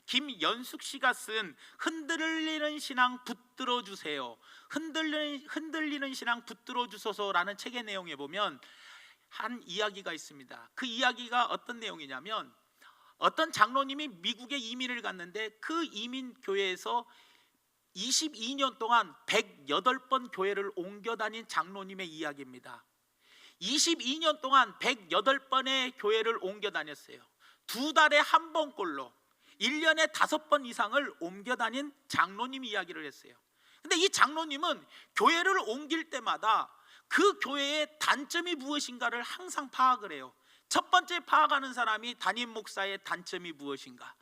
김연숙 씨가 쓴 흔들리는 신앙 붙들어 주세요, 흔들리는 신앙 붙들어 주소서라는 책의 내용에 보면 한 이야기가 있습니다. 그 이야기가 어떤 내용이냐면, 어떤 장로님이 미국에 이민을 갔는데 그 이민 교회에서 22년 동안 108번 교회를 옮겨 다닌 장로님의 이야기입니다. 22년 동안 108번의 교회를 옮겨 다녔어요. 2달에 한 번꼴로 1년에 5번 이상을 옮겨 다닌 장로님 이야기를 했어요. 근데 이 장로님은 교회를 옮길 때마다 그 교회의 단점이 무엇인가를 항상 파악을 해요. 첫 번째 파악하는 사람이 담임 목사의 단점이 무엇인가,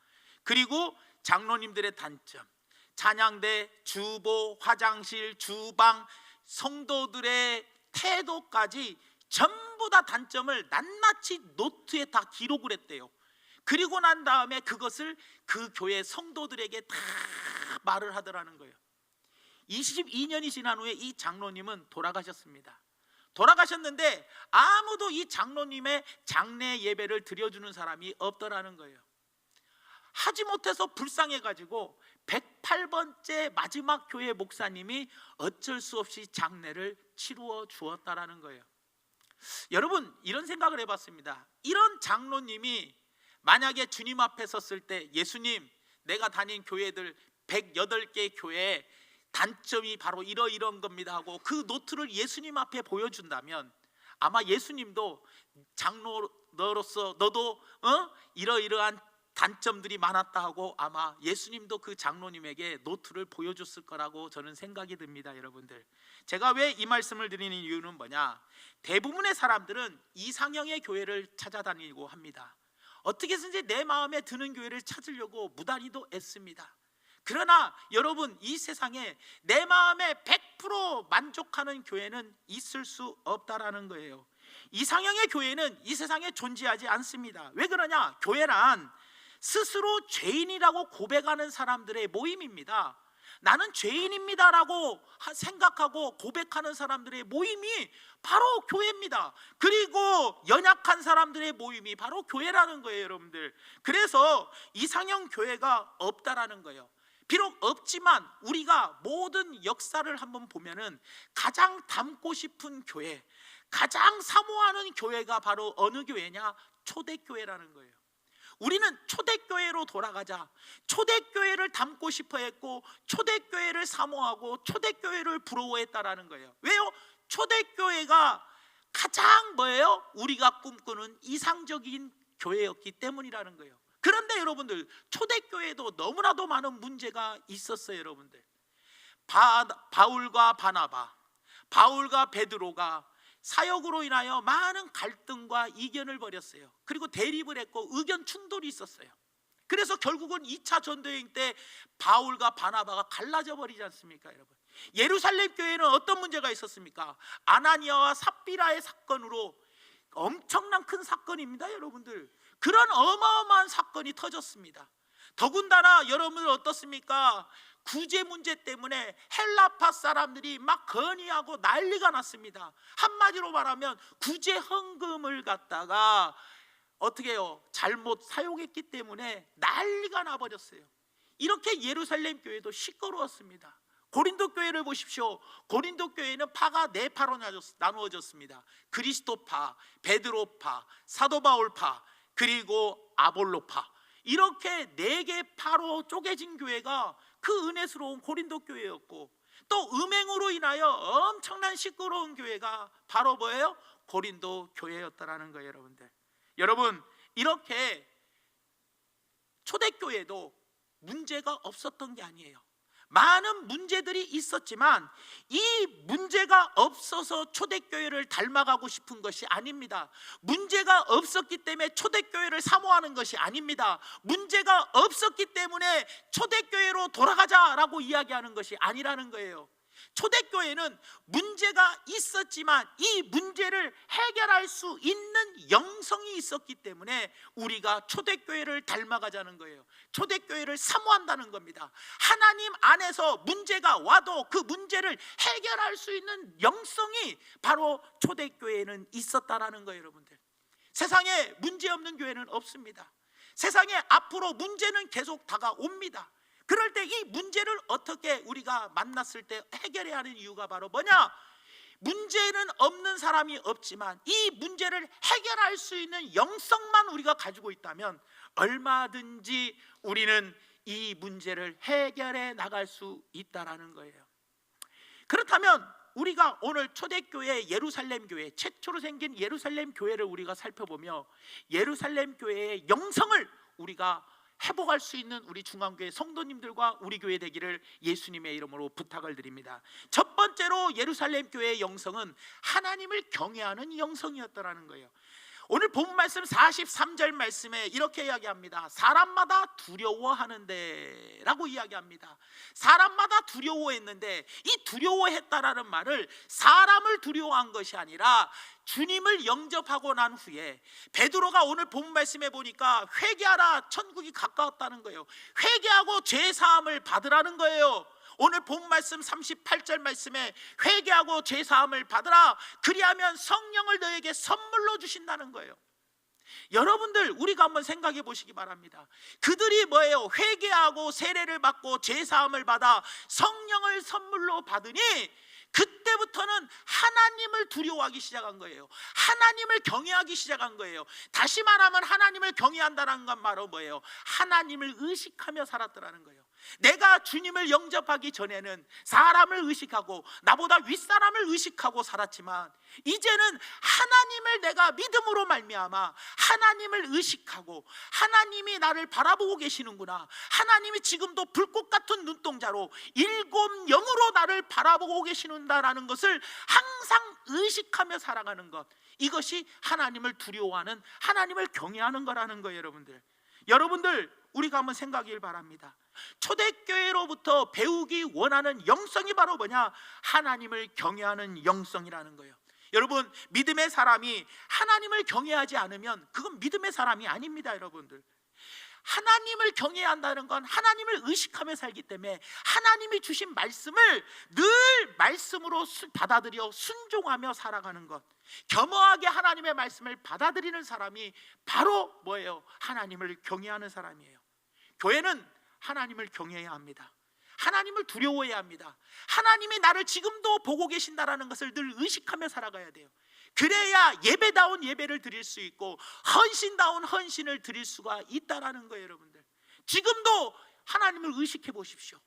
그리고 장로님들의 단점, 찬양대, 주보, 화장실, 주방, 성도들의 태도까지 전부 다 단점을 낱낱이 노트에 다 기록을 했대요. 그리고 난 다음에 그것을 그 교회 성도들에게 다 말을 하더라는 거예요. 22년이 지난 후에 이 장로님은 돌아가셨습니다. 돌아가셨는데 아무도 이 장로님의 장례 예배를 드려주는 사람이 없더라는 거예요. 하지 못해서 불쌍해가지고 108번째 마지막 교회 목사님이 어쩔 수 없이 장례를 치루어 주었다라는 거예요. 여러분, 이런 생각을 해봤습니다. 이런 장로님이 만약에 주님 앞에 섰을 때, 예수님, 내가 다닌 교회들 108개 교회에 단점이 바로 이런 겁니다 하고 그 노트를 예수님 앞에 보여준다면, 아마 예수님도 장로 너로서 너도 이러이러한 단점들이 많았다 하고 아마 예수님도 그 장로님에게 노트를 보여줬을 거라고 저는 생각이 듭니다. 여러분들, 제가 왜 이 말씀을 드리는 이유는 뭐냐, 대부분의 사람들은 이상형의 교회를 찾아다니고 합니다. 어떻게 해서든지 내 마음에 드는 교회를 찾으려고 무단히도 애씁니다. 그러나 여러분, 이 세상에 내 마음에 100% 만족하는 교회는 있을 수 없다라는 거예요. 이상형의 교회는 이 세상에 존재하지 않습니다. 왜 그러냐, 교회란 스스로 죄인이라고 고백하는 사람들의 모임입니다. 나는 죄인입니다라고 생각하고 고백하는 사람들의 모임이 바로 교회입니다. 그리고 연약한 사람들의 모임이 바로 교회라는 거예요, 여러분들. 그래서 이상형 교회가 없다라는 거예요. 비록 없지만 우리가 모든 역사를 한번 보면은 가장 닮고 싶은 교회, 가장 사모하는 교회가 바로 어느 교회냐? 초대교회라는 거예요. 우리는 초대교회로 돌아가자, 초대교회를 닮고 싶어 했고 초대교회를 사모하고 초대교회를 부러워했다라는 거예요. 왜요? 초대교회가 가장 뭐예요? 우리가 꿈꾸는 이상적인 교회였기 때문이라는 거예요. 그런데 여러분들, 초대교회도 너무나도 많은 문제가 있었어요. 여러분들, 바울과 바나바, 바울과 베드로가 사역으로 인하여 많은 갈등과 이견을 벌였어요. 그리고 대립을 했고 의견 충돌이 있었어요. 그래서 결국은 2차 전도여행 때 바울과 바나바가 갈라져 버리지 않습니까? 여러분, 예루살렘 교회는 어떤 문제가 있었습니까? 아나니아와 삽비라의 사건으로 엄청난 큰 사건입니다. 여러분들, 그런 어마어마한 사건이 터졌습니다. 더군다나 여러분들 어떻습니까? 구제 문제 때문에 헬라파 사람들이 막 건의하고 난리가 났습니다. 한마디로 말하면 구제 헌금을 갖다가 어떻게 해요? 잘못 사용했기 때문에 난리가 나버렸어요. 이렇게 예루살렘 교회도 시끄러웠습니다. 고린도 교회를 보십시오. 고린도 교회는 파가 4파로 나누어졌습니다. 그리스도파, 베드로파, 사도 바울파, 그리고 아볼로파, 이렇게 4개 파로 쪼개진 교회가 그 은혜스러운 고린도 교회였고, 또 음행으로 인하여 엄청난 시끄러운 교회가 바로 뭐예요? 고린도 교회였다라는 거예요. 여러분, 이렇게 초대교회도 문제가 없었던 게 아니에요. 많은 문제들이 있었지만 이 문제가 없어서 초대교회를 닮아가고 싶은 것이 아닙니다. 문제가 없었기 때문에 초대교회를 사모하는 것이 아닙니다. 문제가 없었기 때문에 초대교회로 돌아가자라고 이야기하는 것이 아니라는 거예요. 초대교회는 문제가 있었지만 이 문제를 해결할 수 있는 영성이 있었기 때문에 우리가 초대교회를 닮아가자는 거예요. 초대교회를 사모한다는 겁니다. 하나님 안에서 문제가 와도 그 문제를 해결할 수 있는 영성이 바로 초대교회에는 있었다라는 거예요. 여러분들, 세상에 문제 없는 교회는 없습니다. 세상에 앞으로 문제는 계속 다가옵니다. 그럴 때 이 문제를 어떻게 우리가 만났을 때 해결해야 하는 이유가 바로 뭐냐? 문제는 없는 사람이 없지만 이 문제를 해결할 수 있는 영성만 우리가 가지고 있다면 얼마든지 우리는 이 문제를 해결해 나갈 수 있다라는 거예요. 그렇다면 우리가 오늘 초대교회 예루살렘 교회, 최초로 생긴 예루살렘 교회를 우리가 살펴보며 예루살렘 교회의 영성을 우리가 회복할 수 있는 우리 중앙교회 성도님들과 우리 교회 되기를 예수님의 이름으로 부탁을 드립니다. 첫 번째로 예루살렘 교회의 영성은 하나님을 경외하는 영성이었더라는 거예요. 오늘 본 말씀 43절 말씀에 이렇게 이야기합니다. 사람마다 두려워하는데 라고 이야기합니다. 사람마다 두려워했는데 이 두려워했다라는 말을 사람을 두려워한 것이 아니라 주님을 영접하고 난 후에 베드로가 오늘 본 말씀에 보니까 회개하라, 천국이 가까웠다는 거예요. 회개하고 죄사함을 받으라는 거예요. 오늘 본 말씀 38절 말씀에 회개하고 죄사함을 받으라, 그리하면 성령을 너에게 선물로 주신다는 거예요. 여러분들, 우리가 한번 생각해 보시기 바랍니다. 그들이 뭐예요? 회개하고 세례를 받고 죄사함을 받아 성령을 선물로 받으니 그때부터는 하나님을 두려워하기 시작한 거예요. 하나님을 경외하기 시작한 거예요. 다시 말하면 하나님을 경외한다는 건 바로 뭐예요? 하나님을 의식하며 살았더라는 거예요. 내가 주님을 영접하기 전에는 사람을 의식하고 나보다 윗사람을 의식하고 살았지만 이제는 하나님을 내가 믿음으로 말미암아 하나님을 의식하고 하나님이 나를 바라보고 계시는구나, 하나님이 지금도 불꽃 같은 눈동자로 일곱 영으로 나를 바라보고 계시는다라는 것을 항상 의식하며 살아가는 것, 이것이 하나님을 두려워하는, 하나님을 경외하는 거라는 거예요. 여러분들 우리가 한번 생각하길 바랍니다. 초대교회로부터 배우기 원하는 영성이 바로 뭐냐? 하나님을 경외하는 영성이라는 거예요. 여러분, 믿음의 사람이 하나님을 경외하지 않으면 그건 믿음의 사람이 아닙니다. 여러분들, 하나님을 경외한다는 건 하나님을 의식하며 살기 때문에 하나님이 주신 말씀을 늘 말씀으로 받아들여 순종하며 살아가는 것, 겸허하게 하나님의 말씀을 받아들이는 사람이 바로 뭐예요? 하나님을 경외하는 사람이에요. 교회는 하나님을 경외해야 합니다. 하나님을 두려워해야 합니다. 하나님이 나를 지금도 보고 계신다라는 것을 늘 의식하며 살아가야 돼요. 그래야 예배다운 예배를 드릴 수 있고 헌신다운 헌신을 드릴 수가 있다라는 거예요. 여러분들, 지금도 하나님을 의식해 보십시오.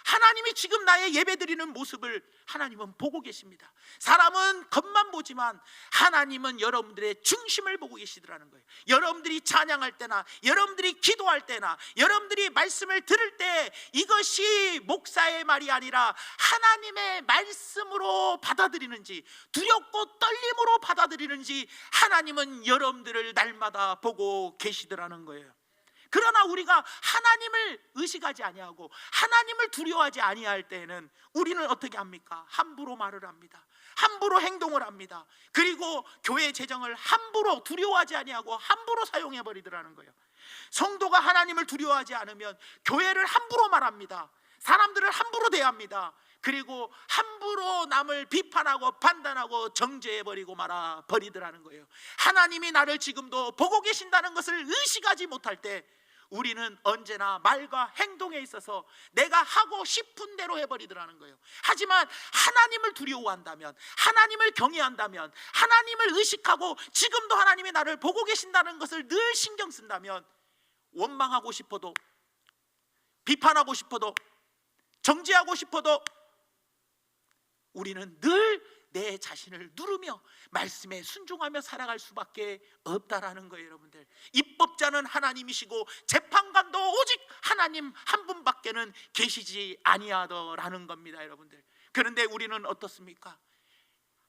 하나님이 지금 나의 예배 드리는 모습을 하나님은 보고 계십니다. 사람은 겉만 보지만 하나님은 여러분들의 중심을 보고 계시더라는 거예요. 여러분들이 찬양할 때나 여러분들이 기도할 때나 여러분들이 말씀을 들을 때 이것이 목사의 말이 아니라 하나님의 말씀으로 받아들이는지 두렵고 떨림으로 받아들이는지 하나님은 여러분들을 날마다 보고 계시더라는 거예요. 그러나 우리가 하나님을 의식하지 아니하고 하나님을 두려워하지 아니할 때에는 우리는 어떻게 합니까? 함부로 말을 합니다. 함부로 행동을 합니다. 그리고 교회 재정을 함부로 두려워하지 아니하고 함부로 사용해 버리더라는 거예요. 성도가 하나님을 두려워하지 않으면 교회를 함부로 말합니다. 사람들을 함부로 대합니다. 그리고 함부로 남을 비판하고 판단하고 정죄해버리고 말아 버리더라는 거예요. 하나님이 나를 지금도 보고 계신다는 것을 의식하지 못할 때 우리는 언제나 말과 행동에 있어서 내가 하고 싶은 대로 해버리더라는 거예요. 하지만 하나님을 두려워한다면, 하나님을 경외한다면, 하나님을 의식하고 지금도 하나님이 나를 보고 계신다는 것을 늘 신경 쓴다면 원망하고 싶어도, 비판하고 싶어도, 정죄하고 싶어도 우리는 늘 내 자신을 누르며 말씀에 순종하며 살아갈 수밖에 없다라는 거예요. 여러분들, 입법자는 하나님이시고 재판관도 오직 하나님 한 분밖에는 계시지 아니하더라는 겁니다. 여러분들, 그런데 우리는 어떻습니까?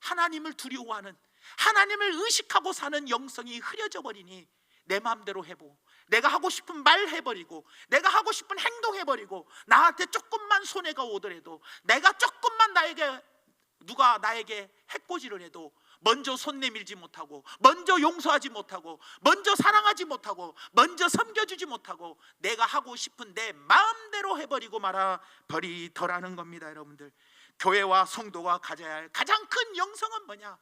하나님을 두려워하는, 하나님을 의식하고 사는 영성이 흐려져 버리니 내 마음대로 해보고 내가 하고 싶은 말 해버리고 내가 하고 싶은 행동 해버리고 나한테 조금만 손해가 오더라도, 내가 조금만 누가 나에게 해코지를 해도 먼저 손 내밀지 못하고, 먼저 용서하지 못하고, 먼저 사랑하지 못하고, 먼저 섬겨주지 못하고 내가 하고 싶은 내 마음대로 해버리고 말아 버리더라는 겁니다. 여러분들, 교회와 성도가 가져야 할 가장 큰 영성은 뭐냐?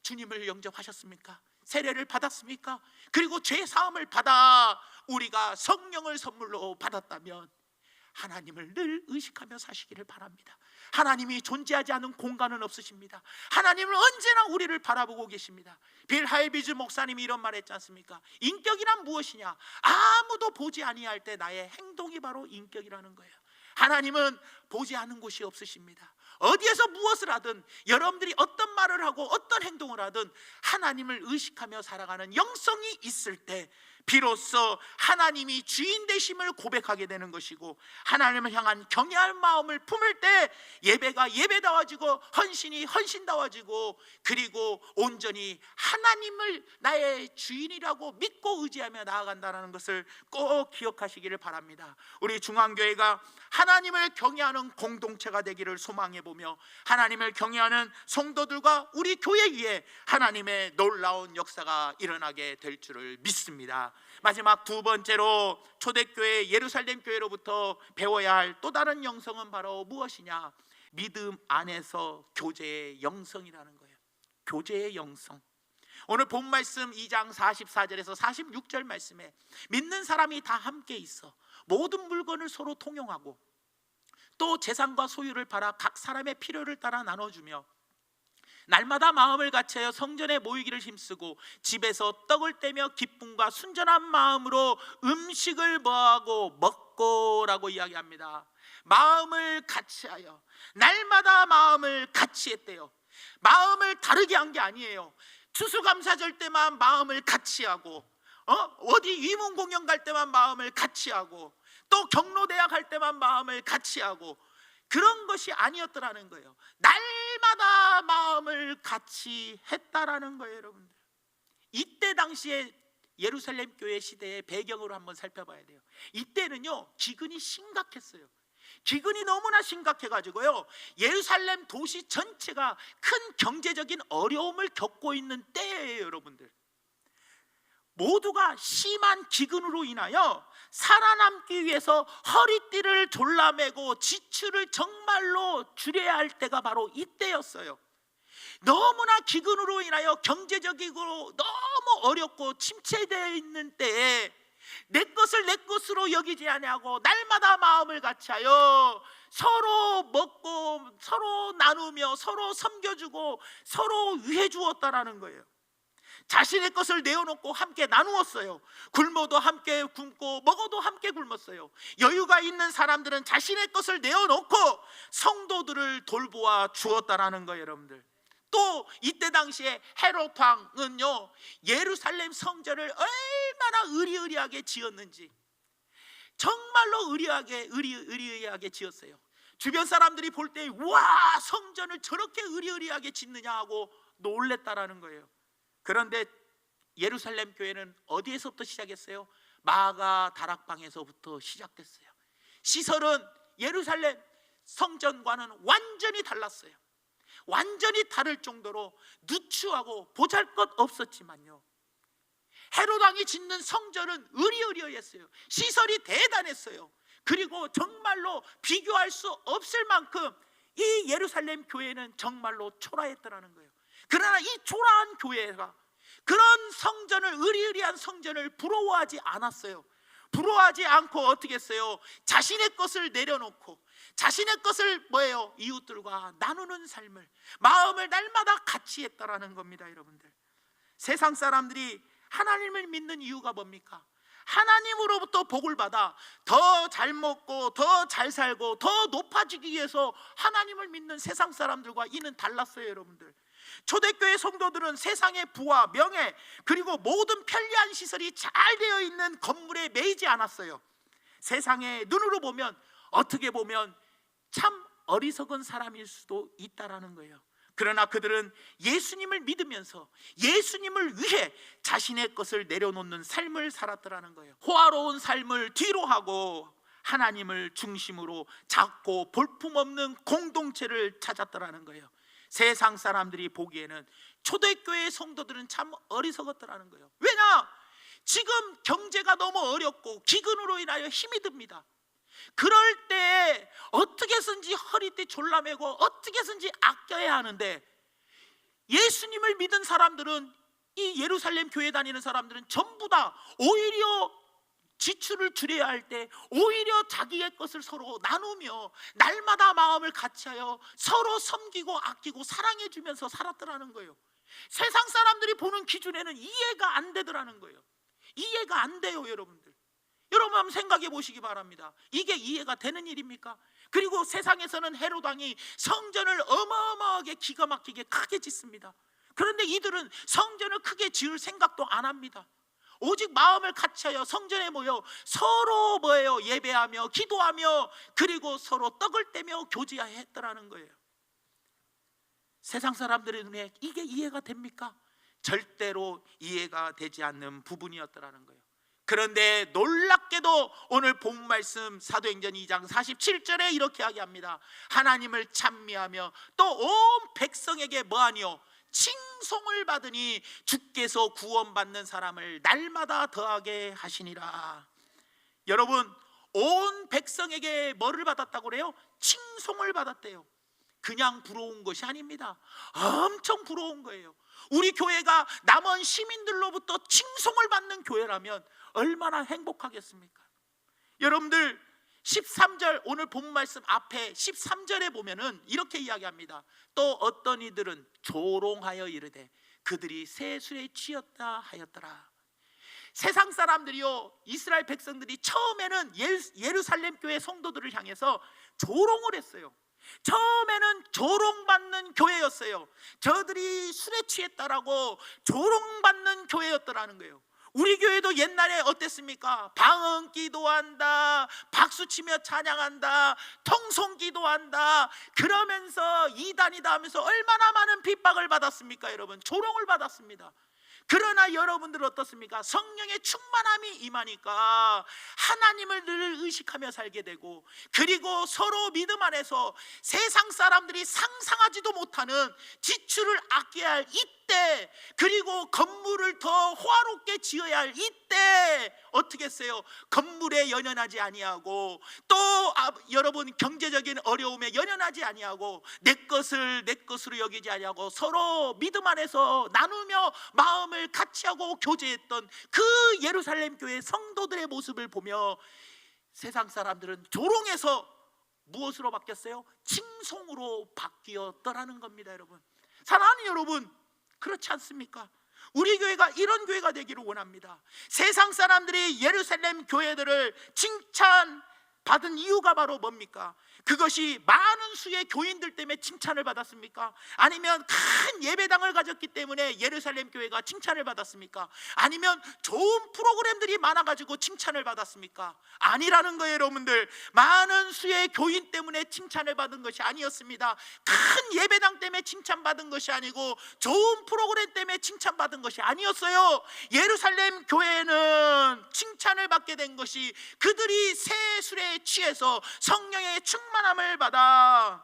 주님을 영접하셨습니까? 세례를 받았습니까? 그리고 죄 사함을 받아 우리가 성령을 선물로 받았다면 하나님을 늘 의식하며 사시기를 바랍니다. 하나님이 존재하지 않은 공간은 없으십니다. 하나님은 언제나 우리를 바라보고 계십니다. 빌 할비즈 목사님이 이런 말 했지 않습니까? 인격이란 무엇이냐? 아무도 보지 아니할 때 나의 행동이 바로 인격이라는 거예요. 하나님은 보지 않는 곳이 없으십니다. 어디에서 무엇을 하든, 여러분들이 어떤 말을 하고 어떤 행동을 하든 하나님을 의식하며 살아가는 영성이 있을 때 비로소 하나님이 주인 되심을 고백하게 되는 것이고, 하나님을 향한 경외할 마음을 품을 때 예배가 예배다워지고 헌신이 헌신다워지고, 그리고 온전히 하나님을 나의 주인이라고 믿고 의지하며 나아간다는 것을 꼭 기억하시기를 바랍니다. 우리 중앙교회가 하나님을 경외하는 공동체가 되기를 소망해보며, 하나님을 경외하는 성도들과 우리 교회 위에 하나님의 놀라운 역사가 일어나게 될 줄을 믿습니다. 마지막 두 번째로 초대교회 예루살렘 교회로부터 배워야 할 또 다른 영성은 바로 무엇이냐? 믿음 안에서 교제의 영성이라는 거예요. 교제의 영성. 오늘 본 말씀 2장 44절에서 46절 말씀에 믿는 사람이 다 함께 있어 모든 물건을 서로 통용하고 또 재산과 소유를 팔아 각 사람의 필요를 따라 나눠주며 날마다 마음을 같이하여 성전에 모이기를 힘쓰고 집에서 떡을 떼며 기쁨과 순전한 마음으로 음식을 뭐하고 먹고라고 이야기합니다. 마음을 같이하여, 날마다 마음을 같이 했대요. 마음을 다르게 한 게 아니에요. 추수감사절 때만 마음을 같이 하고, 어디 위문공연 갈 때만 마음을 같이 하고, 또 경로대학 할 때만 마음을 같이 하고, 그런 것이 아니었더라는 거예요. 날마다 마음을 같이 했다라는 거예요. 여러분들, 이때 당시에 예루살렘 교회 시대의 배경으로 한번 살펴봐야 돼요. 이때는요, 기근이 심각했어요. 기근이 너무나 심각해가지고요, 예루살렘 도시 전체가 큰 경제적인 어려움을 겪고 있는 때예요. 여러분들, 모두가 심한 기근으로 인하여 살아남기 위해서 허리띠를 졸라매고 지출을 정말로 줄여야 할 때가 바로 이때였어요. 너무나 기근으로 인하여 경제적으로 너무 어렵고 침체되어 있는 때에 내 것을 내 것으로 여기지 아니하고 날마다 마음을 같이하여 서로 먹고 서로 나누며 서로 섬겨주고 서로 위해 주었다라는 거예요. 자신의 것을 내어놓고 함께 나누었어요. 굶어도 함께 굶고 먹어도 함께 굶었어요. 여유가 있는 사람들은 자신의 것을 내어놓고 성도들을 돌보아 주었다라는 거예요. 여러분들, 또 이때 당시에 헤롯 왕은요, 예루살렘 성전을 얼마나 의리의리하게 지었는지, 정말로 의리의리하게 지었어요. 주변 사람들이 볼 때 와, 성전을 저렇게 의리의리하게 짓느냐 하고 놀랬다라는 거예요. 그런데 예루살렘 교회는 어디에서부터 시작했어요? 마가 다락방에서부터 시작됐어요. 시설은 예루살렘 성전과는 완전히 달랐어요. 완전히 다를 정도로 누추하고 보잘것 없었지만요, 헤롯 왕이 짓는 성전은 의리의리했어요. 시설이 대단했어요. 그리고 정말로 비교할 수 없을 만큼 이 예루살렘 교회는 정말로 초라했더라는 거예요. 그러나 이 초라한 교회가 그런 성전을, 의리의리한 성전을 부러워하지 않았어요. 부러워하지 않고 어떻게 했어요? 자신의 것을 내려놓고 자신의 것을 뭐예요? 이웃들과 나누는 삶을, 마음을 날마다 같이 했다라는 겁니다. 여러분들, 세상 사람들이 하나님을 믿는 이유가 뭡니까? 하나님으로부터 복을 받아 더 잘 먹고 더 잘 살고 더 높아지기 위해서 하나님을 믿는 세상 사람들과 이는 달랐어요. 여러분들, 초대교회 성도들은 세상의 부와 명예 그리고 모든 편리한 시설이 잘 되어 있는 건물에 매이지 않았어요. 세상의 눈으로 보면 어떻게 보면 참 어리석은 사람일 수도 있다라는 거예요. 그러나 그들은 예수님을 믿으면서 예수님을 위해 자신의 것을 내려놓는 삶을 살았더라는 거예요. 호화로운 삶을 뒤로 하고 하나님을 중심으로 작고 볼품없는 공동체를 찾았더라는 거예요. 세상 사람들이 보기에는 초대교회 성도들은 참 어리석었더라는 거예요. 왜냐? 지금 경제가 너무 어렵고 기근으로 인하여 힘이 듭니다. 그럴 때 어떻게 해서든지 허리띠 졸라매고 어떻게 해서든지 아껴야 하는데, 예수님을 믿은 사람들은 이 예루살렘 교회 다니는 사람들은 전부 다 오히려 지출을 줄여야 할 때 오히려 자기의 것을 서로 나누며 날마다 마음을 같이하여 서로 섬기고 아끼고 사랑해 주면서 살았더라는 거예요. 세상 사람들이 보는 기준에는 이해가 안 되더라는 거예요. 이해가 안 돼요. 여러분들 한번 생각해 보시기 바랍니다. 이게 이해가 되는 일입니까? 그리고 세상에서는 헤롯 왕이 성전을 어마어마하게 기가 막히게 크게 짓습니다. 그런데 이들은 성전을 크게 지을 생각도 안 합니다. 오직 마음을 같이하여 성전에 모여 서로 예배하며 기도하며 그리고 서로 떡을 떼며 교제했더라는 거예요. 세상 사람들의 눈에 이게 이해가 됩니까? 절대로 이해가 되지 않는 부분이었더라는 거예요. 그런데 놀랍게도 오늘 본 말씀 사도행전 2장 47절에 이렇게 이야기합니다. 하나님을 찬미하며 또 온 백성에게 뭐하니요? 칭송을 받으니 주께서 구원받는 사람을 날마다 더하게 하시니라. 여러분, 온 백성에게 뭐를 받았다고 그래요? 칭송을 받았대요. 그냥 부러운 것이 아닙니다. 엄청 부러운 거예요. 우리 교회가 남원 시민들로부터 칭송을 받는 교회라면 얼마나 행복하겠습니까? 여러분들 13절 오늘 본 말씀 앞에 13절에 보면은 이렇게 이야기합니다. 또 어떤 이들은 조롱하여 이르되 그들이 세술에 취했다 하였더라. 세상 사람들이요, 이스라엘 백성들이 처음에는 예루살렘 교회 성도들을 향해서 조롱을 했어요. 처음에는 조롱받는 교회였어요. 저들이 술에 취했다라고 조롱받는 교회였더라는 거예요. 우리 교회도 옛날에 어땠습니까? 방언 기도한다, 박수치며 찬양한다, 통성 기도한다, 그러면서 이단이다 하면서 얼마나 많은 핍박을 받았습니까? 여러분, 조롱을 받았습니다. 그러나 여러분들 어떻습니까? 성령의 충만함이 임하니까 하나님을 늘 의식하며 살게 되고, 그리고 서로 믿음 안에서 세상 사람들이 상상하지도 못하는 지출을 아껴야 할 이때, 그리고 건물을 더 호화롭게 지어야 할 이때 어떻게 했어요? 건물에 연연하지 아니하고, 또 여러분 경제적인 어려움에 연연하지 아니하고, 내 것을 내 것으로 여기지 아니하고 서로 믿음 안에서 나누며 마음을 같이하고 교제했던 그 예루살렘 교회 성도들의 모습을 보며 세상 사람들은 조롱에서 무엇으로 바뀌었어요? 칭송으로 바뀌었더라는 겁니다. 여러분, 사랑하는 여러분, 그렇지 않습니까? 우리 교회가 이런 교회가 되기를 원합니다. 세상 사람들이 예루살렘 교회들을 칭찬받은 이유가 바로 뭡니까? 그것이 많은 수의 교인들 때문에 칭찬을 받았습니까? 아니면 큰 예배당을 가졌기 때문에 예루살렘 교회가 칭찬을 받았습니까? 아니면 좋은 프로그램들이 많아가지고 칭찬을 받았습니까? 아니라는 거예요. 여러분들, 많은 수의 교인 때문에 칭찬을 받은 것이 아니었습니다. 큰 예배당 때문에 칭찬받은 것이 아니고 좋은 프로그램 때문에 칭찬받은 것이 아니었어요. 예루살렘 교회는 칭찬을 받게 된 것이 그들이 새 술에 취해서 성령의 충만함을 받아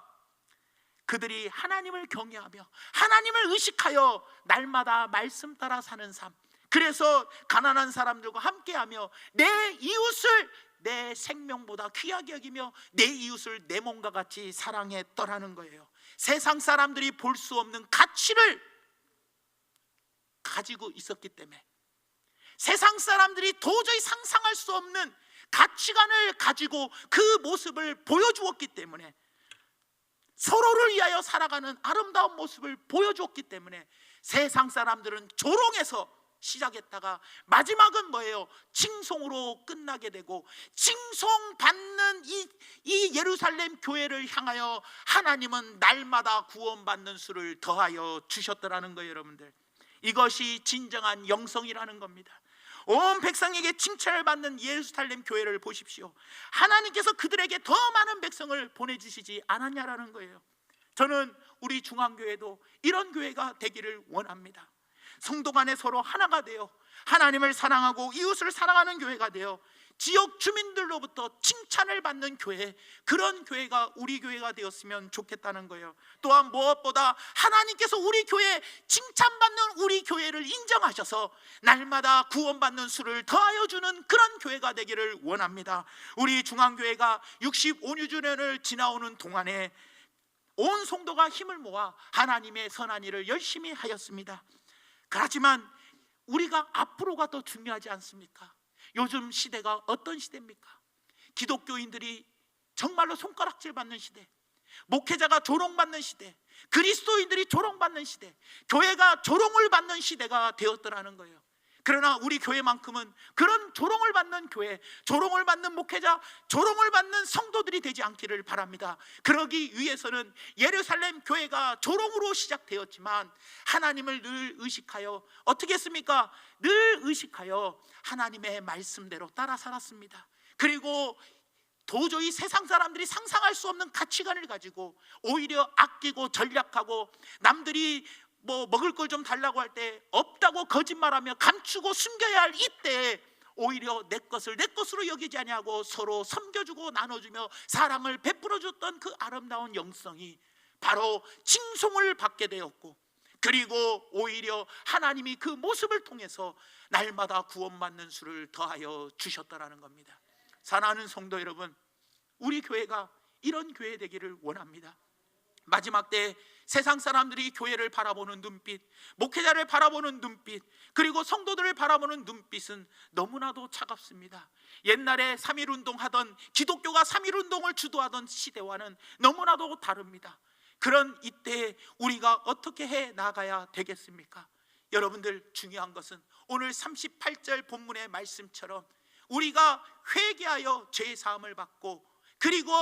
그들이 하나님을 경외하며 하나님을 의식하여 날마다 말씀 따라 사는 삶, 그래서 가난한 사람들과 함께하며 내 이웃을 내 생명보다 귀하게 여기며 내 이웃을 내 몸과 같이 사랑했더라는 거예요. 세상 사람들이 볼 수 없는 가치를 가지고 있었기 때문에, 세상 사람들이 도저히 상상할 수 없는 가치관을 가지고 그 모습을 보여주었기 때문에, 서로를 위하여 살아가는 아름다운 모습을 보여주었기 때문에 세상 사람들은 조롱에서 시작했다가 마지막은 뭐예요? 칭송으로 끝나게 되고, 칭송받는 이 예루살렘 교회를 향하여 하나님은 날마다 구원받는 수를 더하여 주셨더라는 거예요. 여러분들, 이것이 진정한 영성이라는 겁니다. 온 백성에게 칭찬을 받는 예루살렘 교회를 보십시오. 하나님께서 그들에게 더 많은 백성을 보내주시지 않았냐라는 거예요. 저는 우리 중앙교회도 이런 교회가 되기를 원합니다. 성도 간에 서로 하나가 되어 하나님을 사랑하고 이웃을 사랑하는 교회가 되어 지역 주민들로부터 칭찬을 받는 교회, 그런 교회가 우리 교회가 되었으면 좋겠다는 거예요. 또한 무엇보다 하나님께서 우리 교회 칭찬받는 우리 교회를 인정하셔서 날마다 구원받는 수를 더하여 주는 그런 교회가 되기를 원합니다. 우리 중앙교회가 65주년을 지나오는 동안에 온 성도가 힘을 모아 하나님의 선한 일을 열심히 하였습니다. 하지만 우리가 앞으로가 더 중요하지 않습니까? 요즘 시대가 어떤 시대입니까? 기독교인들이 정말로 손가락질 받는 시대, 목회자가 조롱받는 시대, 그리스도인들이 조롱받는 시대, 교회가 조롱을 받는 시대가 되었더라는 거예요. 그러나 우리 교회만큼은 그런 조롱을 받는 교회, 조롱을 받는 목회자, 조롱을 받는 성도들이 되지 않기를 바랍니다. 그러기 위해서는 예루살렘 교회가 조롱으로 시작되었지만 하나님을 늘 의식하여 어떻게 했습니까? 늘 의식하여 하나님의 말씀대로 따라 살았습니다. 그리고 도저히 세상 사람들이 상상할 수 없는 가치관을 가지고 오히려 아끼고 전략하고, 남들이 뭐 먹을 걸 좀 달라고 할 때 없다고 거짓말하며 감추고 숨겨야 할 이때 오히려 내 것을 내 것으로 여기지 아니하고 서로 섬겨주고 나눠주며 사랑을 베풀어줬던 그 아름다운 영성이 바로 칭송을 받게 되었고, 그리고 오히려 하나님이 그 모습을 통해서 날마다 구원받는 수를 더하여 주셨다라는 겁니다. 사랑하는 성도 여러분, 우리 교회가 이런 교회 되기를 원합니다. 마지막 때 세상 사람들이 교회를 바라보는 눈빛, 목회자를 바라보는 눈빛, 그리고 성도들을 바라보는 눈빛은 너무나도 차갑습니다. 옛날에 3.1운동 하던, 기독교가 3.1운동을 주도하던 시대와는 너무나도 다릅니다. 그런 이때에 우리가 어떻게 해 나가야 되겠습니까? 여러분들, 중요한 것은 오늘 38절 본문의 말씀처럼 우리가 회개하여 죄 사함을 받고 그리고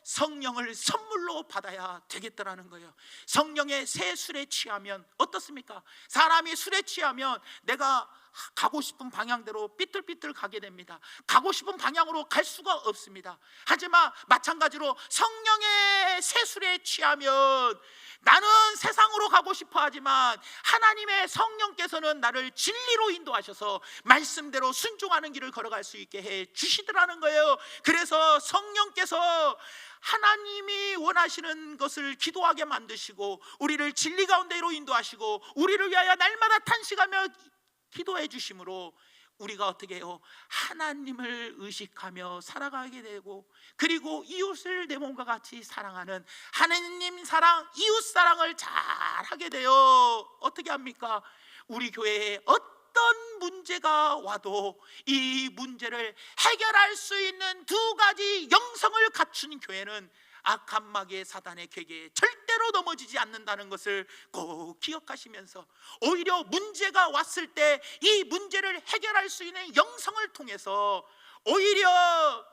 성령을 선물로 받아야 되겠다라는 거예요. 성령의 새 술에 취하면 어떻습니까? 사람이 술에 취하면 내가 가고 싶은 방향대로 삐뚤삐뚤 가게 됩니다. 가고 싶은 방향으로 갈 수가 없습니다. 하지만 마찬가지로 성령의 새 술에 취하면 나는 세상으로 가고 싶어 하지만 하나님의 성령께서는 나를 진리로 인도하셔서 말씀대로 순종하는 길을 걸어갈 수 있게 해 주시더라는 거예요. 그래서 성령께서 하나님이 원하시는 것을 기도하게 만드시고 우리를 진리 가운데로 인도하시고 우리를 위하여 날마다 탄식하며 기도해 주심으로 우리가 어떻게 해요? 하나님을 의식하며 살아가게 되고, 그리고 이웃을 내 몸과 같이 사랑하는 하나님 사랑, 이웃 사랑을 잘 하게 돼요. 어떻게 합니까? 우리 교회에 어떤 문제가 와도 이 문제를 해결할 수 있는 두 가지 영성을 갖춘 교회는 악한 마귀의 사단의 괴계에 절대로 넘어지지 않는다는 것을 꼭 기억하시면서, 오히려 문제가 왔을 때 이 문제를 해결할 수 있는 영성을 통해서 오히려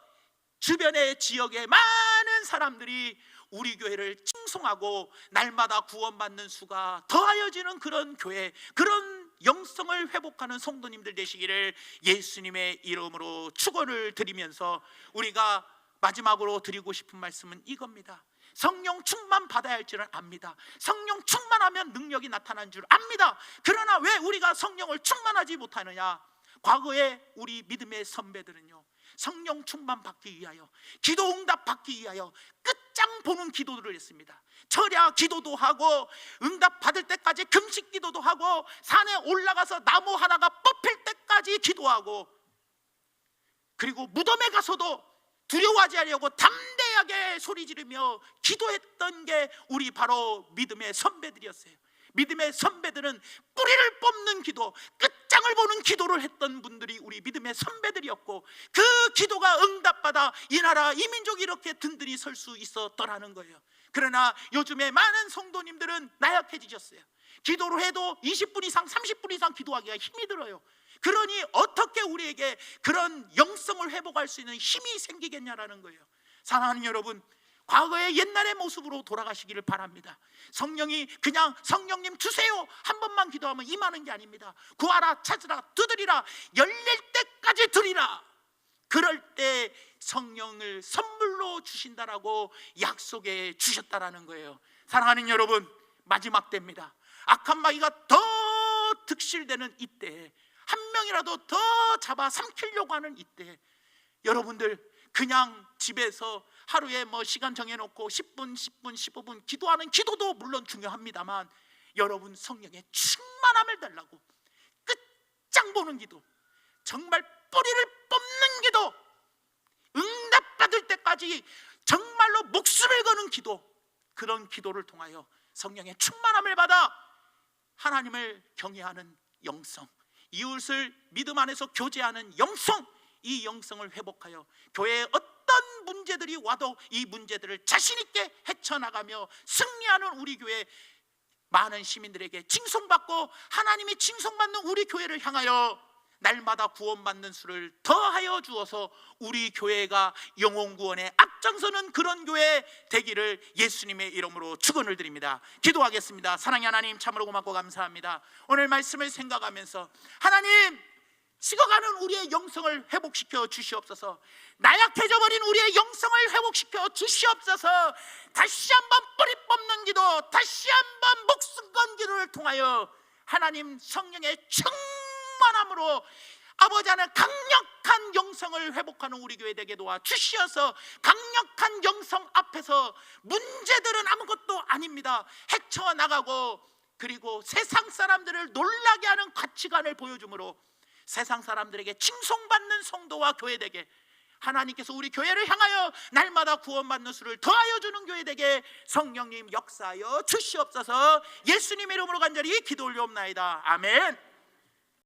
주변의 지역의 많은 사람들이 우리 교회를 칭송하고 날마다 구원받는 수가 더하여지는 그런 교회, 그런 영성을 회복하는 성도님들 되시기를 예수님의 이름으로 축원을 드리면서, 우리가 마지막으로 드리고 싶은 말씀은 이겁니다. 성령 충만 받아야 할 줄은 압니다. 성령 충만하면 능력이 나타나는 줄 압니다. 그러나 왜 우리가 성령을 충만하지 못하느냐? 과거에 우리 믿음의 선배들은요, 성령 충만 받기 위하여, 기도 응답 받기 위하여 끝장 보는 기도들을 했습니다. 철야 기도도 하고 응답 받을 때까지 금식 기도도 하고 산에 올라가서 나무 하나가 뽑힐 때까지 기도하고, 그리고 무덤에 가서도 두려워하지 않으려고 담대하게 소리 지르며 기도했던 게 우리 바로 믿음의 선배들이었어요. 믿음의 선배들은 뿌리를 뽑는 기도, 끝장을 보는 기도를 했던 분들이 우리 믿음의 선배들이었고, 그 기도가 응답받아 이 나라 이 민족이 이렇게 든든히 설 수 있었더라는 거예요. 그러나 요즘에 많은 성도님들은 나약해지셨어요. 기도를 해도 20분 이상 30분 이상 기도하기가 힘이 들어요. 그러니 어떻게 우리에게 그런 영성을 회복할 수 있는 힘이 생기겠냐라는 거예요. 사랑하는 여러분, 과거의 옛날의 모습으로 돌아가시기를 바랍니다. 성령이 그냥 성령님 주세요 한 번만 기도하면 임하는 게 아닙니다. 구하라, 찾으라, 두드리라, 열릴 때까지 드리라. 그럴 때 성령을 선물로 주신다라고 약속해 주셨다라는 거예요. 사랑하는 여러분, 마지막 때입니다. 악한 마귀가 더 득실되는 이때, 한 명이라도 더 잡아 삼키려고 하는 이때, 여러분들 그냥 집에서 하루에 뭐 시간 정해놓고 10분, 10분, 15분 기도하는 기도도 물론 중요합니다만, 여러분 성령의 충만함을 달라고 끝장 보는 기도, 정말 뿌리를 뽑는 기도, 응답받을 때까지 정말로 목숨을 거는 기도, 그런 기도를 통하여 성령의 충만함을 받아 하나님을 경외하는 영성, 이웃을 믿음 안에서 교제하는 영성, 이 영성을 회복하여 교회에 어떤 문제들이 와도 이 문제들을 자신 있게 헤쳐나가며 승리하는 우리 교회 많은 시민들에게 칭송받고 하나님이 칭송받는 우리 교회를 향하여 날마다 구원받는 수를 더하여 주어서 우리 교회가 영혼 구원에 앞장서는 그런 교회 되기를 예수님의 이름으로 축원을 드립니다. 기도하겠습니다. 사랑의 하나님, 참으로 고맙고 감사합니다. 오늘 말씀을 생각하면서 하나님, 식어가는 우리의 영성을 회복시켜 주시옵소서. 나약해져 버린 우리의 영성을 회복시켜 주시옵소서. 다시 한번 뿌리 뽑는 기도, 다시 한번 목숨 건 기도를 통하여 하나님 성령의 충만함으로 아버지 하나님 강력한 영성을 회복하는 우리 교회 되게 도와 주시어서 강력한 영성 앞에서 문제들은 아무것도 아닙니다 헤쳐나가고, 그리고 세상 사람들을 놀라게 하는 가치관을 보여주므로 세상 사람들에게 칭송받는 성도와 교회 되게, 하나님께서 우리 교회를 향하여 날마다 구원받는 수를 더하여 주는 교회 되게 성령님 역사하여 주시옵소서. 예수님의 이름으로 간절히 기도 올려옵나이다. 아멘.